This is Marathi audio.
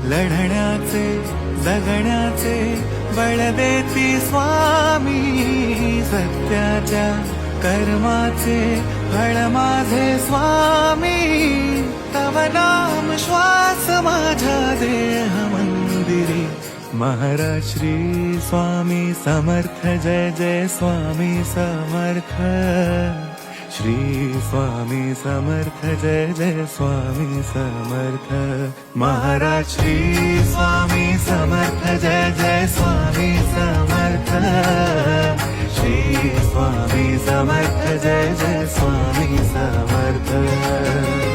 लढण्याचे जगण्याचे बळ देती स्वामी, सत्याच्या कर्माचे फळ माझे स्वामी, तव नाम श्वास माझ्या देह मंदिरी. महाराज श्री स्वामी समर्थ, जय जय स्वामी समर्थ. श्री स्वामी समर्थ, जय जय स्वामी समर्थ. महाराज श्री स्वामी समर्थ, जय जय स्वामी समर्थ. श्री स्वामी समर्थ, जय जय स्वामी समर्थ.